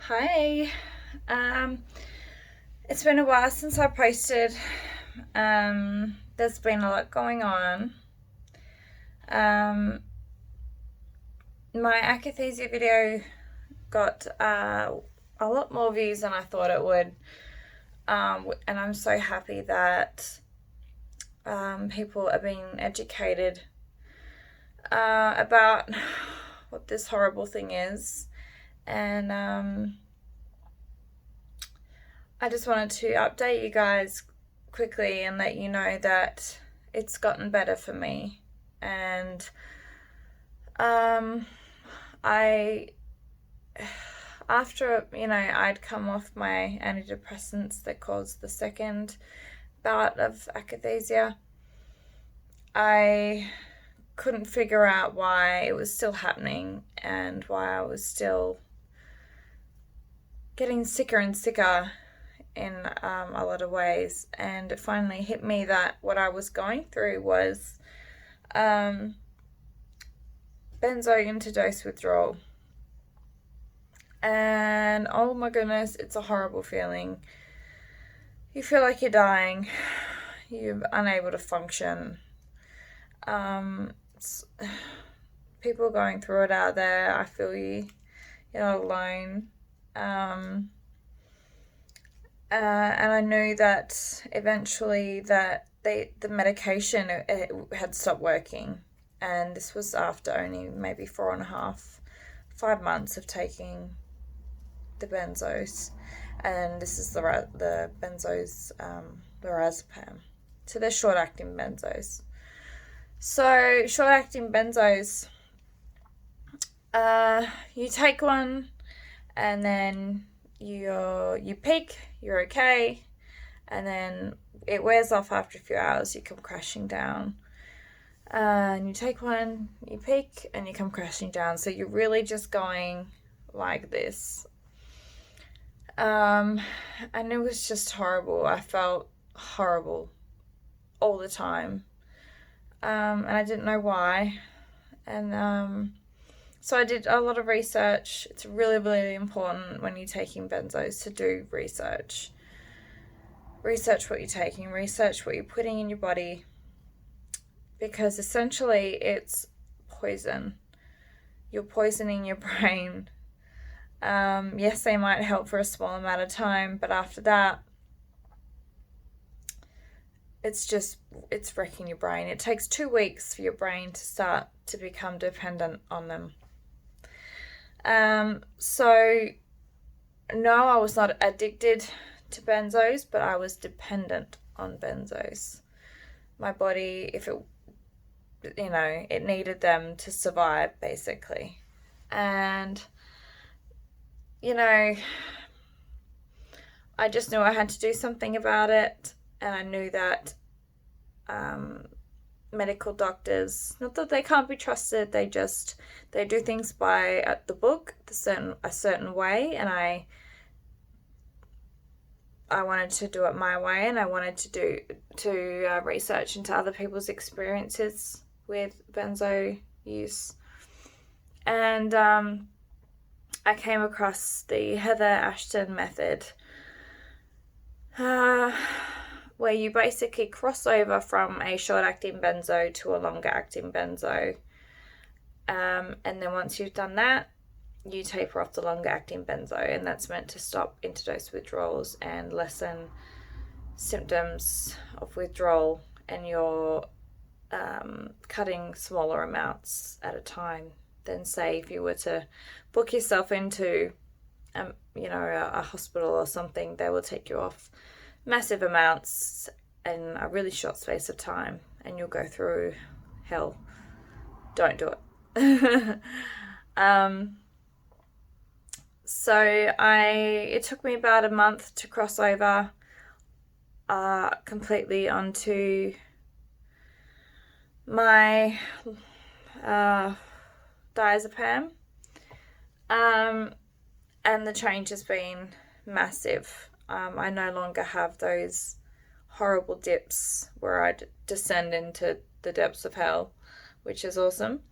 Hi. Um, it's been a while since I posted. There's been a lot going on. Um, my Akathisia video got a lot more views than I thought it would. And I'm so happy that people are being educated about what this horrible thing is. And I just wanted to update you guys quickly and let you know that it's gotten better for me. And I, after, I'd come off my antidepressants that caused the second bout of akathisia, I couldn't figure out why it was still happening and why I was still getting sicker and sicker in a lot of ways. And it finally hit me that what I was going through was benzo interdose withdrawal. And oh my goodness, it's a horrible feeling. You feel like you're dying. You're unable to function. People going through it out there. I feel you. You're not alone. And I knew that eventually that the medication it had stopped working, and this was after only maybe 4.5, 5 months of taking the benzos, and this is the benzos, lorazepam. So they're short-acting benzos. So short-acting benzos, you take one, and then you peak, you're okay, and then it wears off after a few hours. You come crashing down, and you take one, you peak, and you come crashing down. So you're really just going like this. And it was just horrible. I felt horrible all the time, and I didn't know why. And so I did a lot of research. It's really, really important when you're taking benzos to do research. Research what you're taking, research what you're putting in your body, because essentially it's poison. You're poisoning your brain. Yes, they might help for a small amount of time, but after that, it's wrecking your brain. It takes 2 weeks for your brain to start to become dependent on them. So no, I was not addicted to benzos, but I was dependent on benzos. My body, if it needed them to survive, basically. And, I just knew I had to do something about it, and I knew that medical doctors, not that they can't be trusted, they do things by the book, a certain way, and I wanted to do it my way, and I wanted to research into other people's experiences with benzo use. And I came across the Heather Ashton method, where you basically cross over from a short-acting benzo to a longer-acting benzo. And then once you've done that, you taper off the longer-acting benzo, and that's meant to stop interdose withdrawals and lessen symptoms of withdrawal, and you're cutting smaller amounts at a time than, say, if you were to book yourself into a hospital or something. They will take you off massive amounts in a really short space of time, and you'll go through hell. Don't do it. So it took me about a month to cross over completely onto my diazepam, and the change has been massive. I no longer have those horrible dips where I descend into the depths of hell, which is awesome.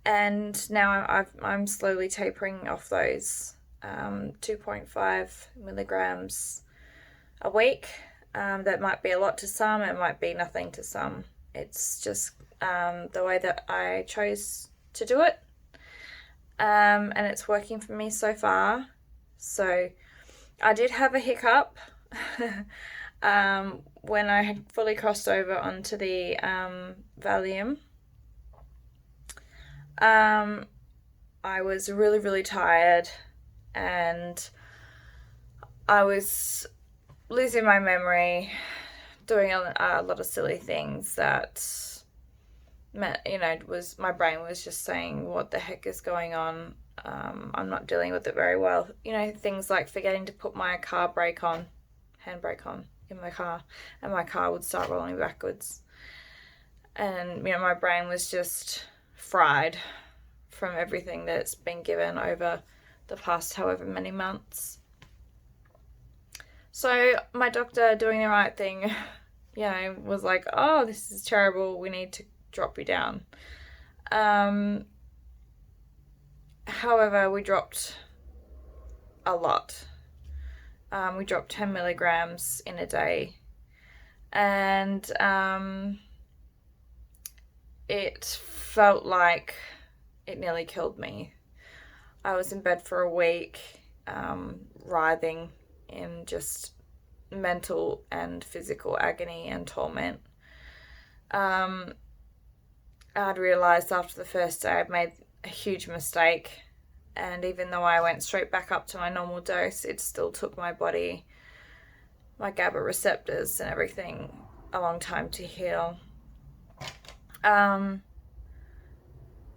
And now I'm slowly tapering off those 2.5 milligrams a week. That might be a lot to some, it might be nothing to some. It's just the way that I chose to do it. And it's working for me so far. So I did have a hiccup when I had fully crossed over onto the Valium. I was really, really tired, and I was losing my memory, doing a lot of silly things that meant, was my brain was just saying, what the heck is going on? I'm not dealing with it very well. Things like forgetting to put my handbrake on in my car, and my car would start rolling backwards. And, my brain was just fried from everything that's been given over the past however many months. So my doctor, doing the right thing, was like, oh, this is terrible, we need to drop you down. However, we dropped a lot. We dropped 10 milligrams in a day, and it felt like it nearly killed me. I was in bed for a week, writhing in just mental and physical agony and torment. I'd realised after the first day I'd made a huge mistake, and even though I went straight back up to my normal dose, it still took my body, my GABA receptors and everything, a long time to heal.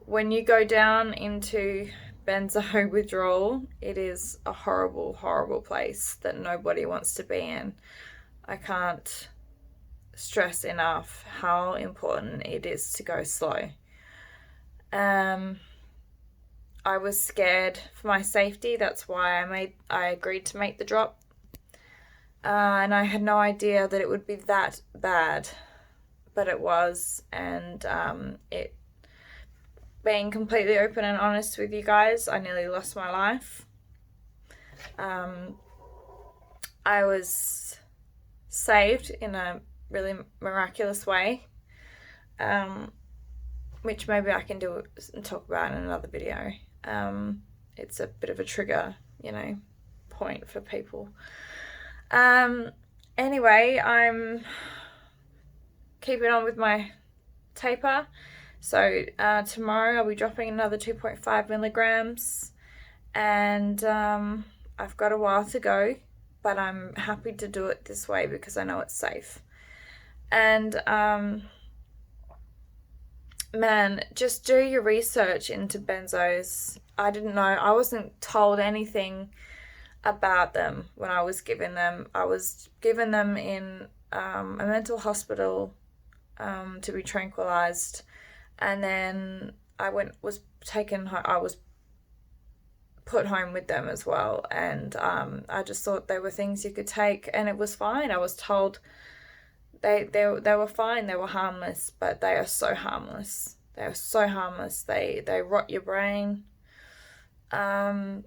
When you go down into benzo withdrawal, it is a horrible, horrible place that nobody wants to be in. I can't stress enough how important it is to go slow. I was scared for my safety. That's why I agreed to make the drop. And I had no idea that it would be that bad, but it was. And it, being completely open and honest with you guys, I nearly lost my life. I was saved in a really miraculous way, which maybe I can do and talk about in another video. It's a bit of a trigger, point for people. Anyway, I'm keeping on with my taper. So tomorrow I'll be dropping another 2.5 milligrams, and I've got a while to go, but I'm happy to do it this way because I know it's safe. And man, just do your research into benzos. I didn't know, I wasn't told anything about them when I was given them. I was given them in a mental hospital to be tranquilized. And then I was put home with them as well. And I just thought they were things you could take, and it was fine. I was told they were fine, they were harmless, but they are so harmless. They are so harmless. They rot your brain. They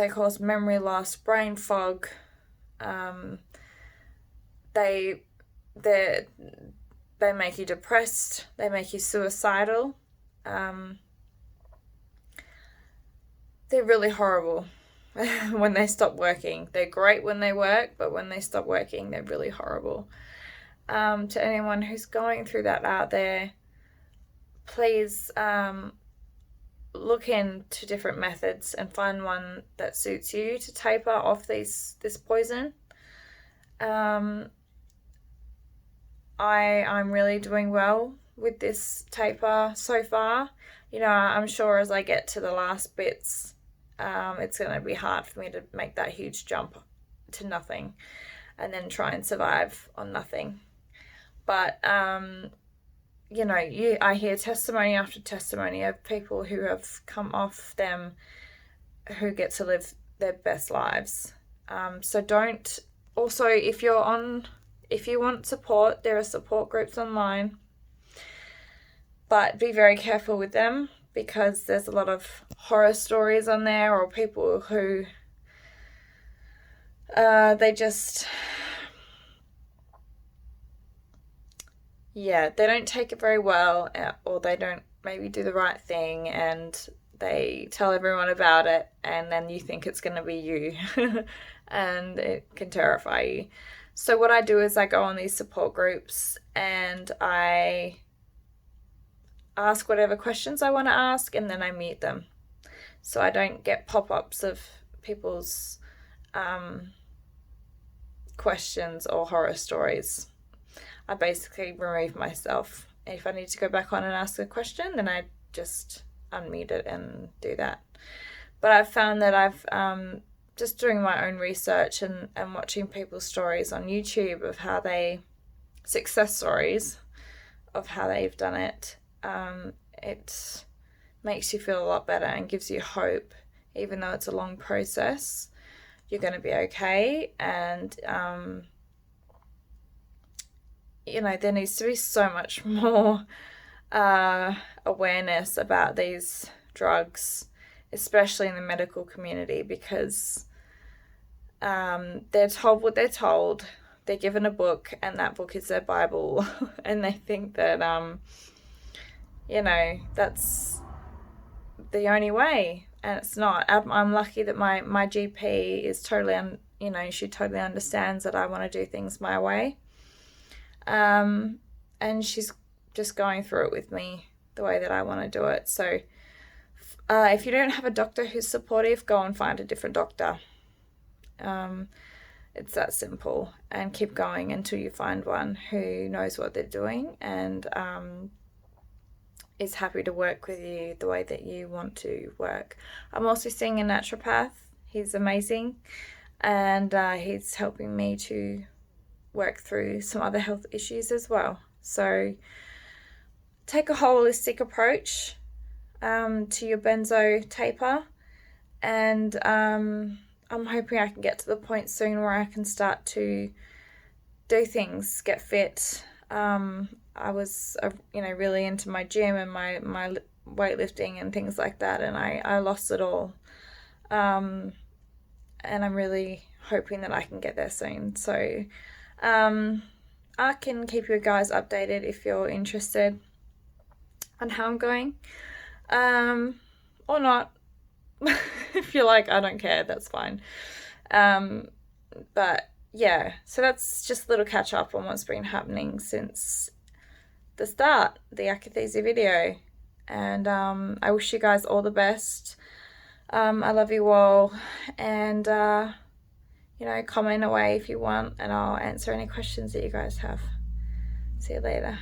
cause memory loss, brain fog. They make you depressed. They make you suicidal. They're really horrible when they stop working. They're great when they work, but when they stop working, they're really horrible. To anyone who's going through that out there, please look into different methods and find one that suits you to taper off this poison. I'm really doing well with this taper so far. I'm sure as I get to the last bits, it's going to be hard for me to make that huge jump to nothing and then try and survive on nothing. But, I hear testimony after testimony of people who have come off them who get to live their best lives. So don't, also, if you want support, there are support groups online. but be very careful with them, because there's a lot of horror stories on there, or people who they just, yeah, they don't take it very well, or they don't maybe do the right thing, and they tell everyone about it, and then you think it's going to be you, and it can terrify you. So what I do is I go on these support groups and I ask whatever questions I want to ask, and then I mute them, so I don't get pop-ups of people's questions or horror stories. I basically remove myself. If I need to go back on and ask a question, then I just unmute it and do that. But I've found that I've just doing my own research and watching people's stories on YouTube of how they, success stories of how they've done it, it makes you feel a lot better and gives you hope. Even though it's a long process, you're going to be okay. And you know, there needs to be so much more awareness about these drugs, especially in the medical community, because they're told what they're told. They're given a book, and that book is their Bible, and they think that you know, that's the only way, and it's not. I'm lucky that my GP is totally you know, she totally understands that I want to do things my way, and she's just going through it with me the way that I want to do it. So if you don't have a doctor who's supportive, go and find a different doctor. It's that simple, and keep going until you find one who knows what they're doing and is happy to work with you the way that you want to work. I'm also seeing a naturopath. He's amazing, and he's helping me to work through some other health issues as well. So take a holistic approach to your benzo taper, and I'm hoping I can get to the point soon where I can start to do things, get fit. I was, you know, really into my gym and my weightlifting and things like that, and I lost it all. And I'm really hoping that I can get there soon. So I can keep you guys updated if you're interested on how I'm going, or not. If you're like, I don't care, that's fine. But yeah, so that's just a little catch up on what's been happening since the start, the Akathisia video. And I wish you guys all the best. I love you all, and you know, comment away if you want, and I'll answer any questions that you guys have. See you later.